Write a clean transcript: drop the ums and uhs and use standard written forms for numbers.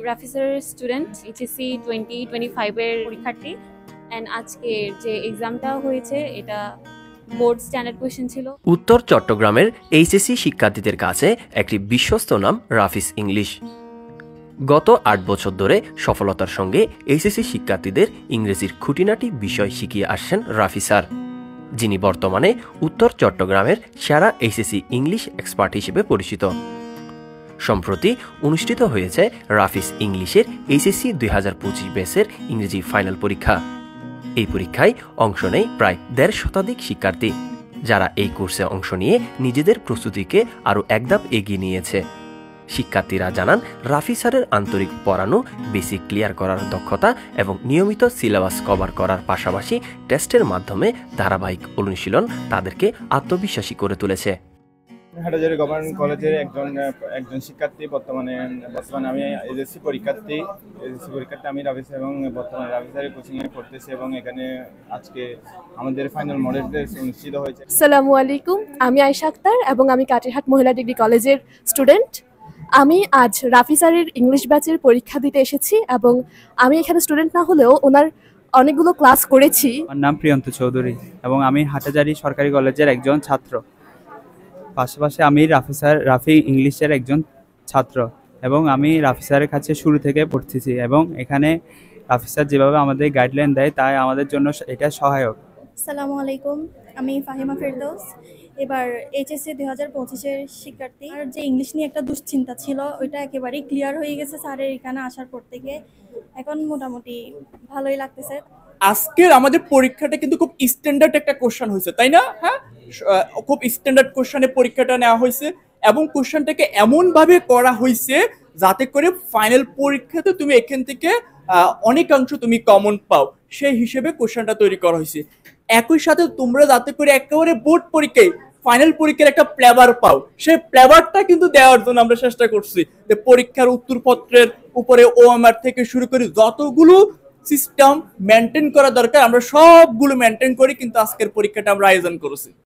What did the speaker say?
রাফিসার student HSC 2025 এর পরীক্ষার্থী and আজকের যে এক্সামটা হয়েছে এটা বোর্ড স্ট্যান্ডার্ড কোয়েশ্চেন ছিল। উত্তর চট্টগ্রামের এইচএসসি শিক্ষার্থীদের কাছে একটি বিশ্বস্ত নাম রাফিস ইংলিশ। গত 8 বছর ধরে সফলতার সঙ্গে এইচএসসি শিক্ষার্থীদের ইংরেজির খুঁটিনাটি বিষয় শিখিয়ে আসছেন রাফি স্যার, যিনি বর্তমানে উত্তর চট্টগ্রামের সেরা এইচএসসি ইংলিশ এক্সপার্ট হিসেবে পরিচিত। সম্প্রতি অনুষ্ঠিত হয়েছে রাফিস ইংলিশের এইচএসসি 2025 ব্যাচের ইংরেজি ফাইনাল পরীক্ষা। এই পরীক্ষায় অংশ নেয় প্রায় 1.5 শতাধিক শিক্ষার্থী, যারা এই কোর্সে অংশ নিয়ে নিজেদের প্রস্তুতিকে আরও একধাপ এগিয়ে নিয়েছে। শিক্ষার্থীরা জানান, রাফি স্যারের আন্তরিক পড়ানো, বেসিক ক্লিয়ার করার দক্ষতা এবং নিয়মিত সিলেবাস কভার করার পাশাপাশি টেস্টের মাধ্যমে ধারাবাহিক অনুশীলন তাদেরকে আত্মবিশ্বাসী করে তুলেছে। হাটাজারি গভর্নমেন্ট কলেজের একজন শিক্ষার্থী, বর্তমানে আমি এইচএসসি পরীক্ষার্থী আমি রাফিস এবং বর্তমানে রাফি স্যারের কোচিংয়ে পড়তেছি এবং এখানে আজকে আমাদের ফাইনাল মডেল টেস্ট অনুষ্ঠিত হয়েছে। আসসালামু আলাইকুম, আমি আয়েশা আক্তার এবং আমি কাটিরহাট মহিলা ডিগ্রি কলেজের স্টুডেন্ট। আমি আজ রাফি স্যারের ইংলিশ ব্যাচের পরীক্ষা দিতে এসেছি এবং আমি এখানে স্টুডেন্ট না হলেও ওনার অনেকগুলো ক্লাস করেছি। আমার নাম প্রিয়ন্ত চৌধুরী এবং আমি হাটাজারি সরকারি কলেজের একজন ছাত্র। পাশাপাশি আমি রাফি ইংলিশের একজন ছাত্র এবং আমি রাফি স্যারের কাছে শুরু থেকে পড়তেছি এবং এখানে রাফি স্যার যেভাবে আমাদের গাইডলাইন দেয় তাই আমাদের জন্য এটা সহায়ক। আসসালামু আলাইকুম, আমি ফাহিমা ফেরদৌস। এবার এইচএসসি 2025-এর শিক্ষার্থী। আর যে ইংলিশ নিয়ে একটা দুশ্চিন্তা ছিল ওইটা একেবারেই ক্লিয়ার হয়ে গেছে স্যারের এখানে আসার পর থেকে। এখন মোটামুটি ভালোই লাগতেছে। আজকের আমাদের পরীক্ষাটা কিন্তু খুব স্ট্যান্ডার্ড একটা কোশ্চেন হয়েছে, তাই না? হ্যাঁ, খুব স্ট্যান্ডার্ড কোশ্চেনে পরীক্ষাটা নেওয়া হয়েছে এবং কোশ্চেনটাকে এমনভাবে করা হয়েছে যাতে করে ফাইনাল পরীক্ষাতে তুমি এখান থেকে অনেকাংশ তুমি কমন পাও, সেই হিসেবে কোশ্চেনটা তৈরি করা হয়েছে। একই সাথে তোমরা যাতে করে একেবারে বোর্ড পরীক্ষায় ফাইনাল পরীক্ষার একটা ফ্লেভার পাও, সেই ফ্লেভারটা কিন্তু দেওয়ার জন্য আমরা চেষ্টা করছি যে পরীক্ষার উত্তরপত্রের উপরে ওএমআর থেকে শুরু করে যতগুলো সিস্টেম মেনটেন করা দরকার আমরা সবগুলো মেনটেন করি কিন্তু আজকের পরীক্ষাটা আমরা আয়োজন করেছি।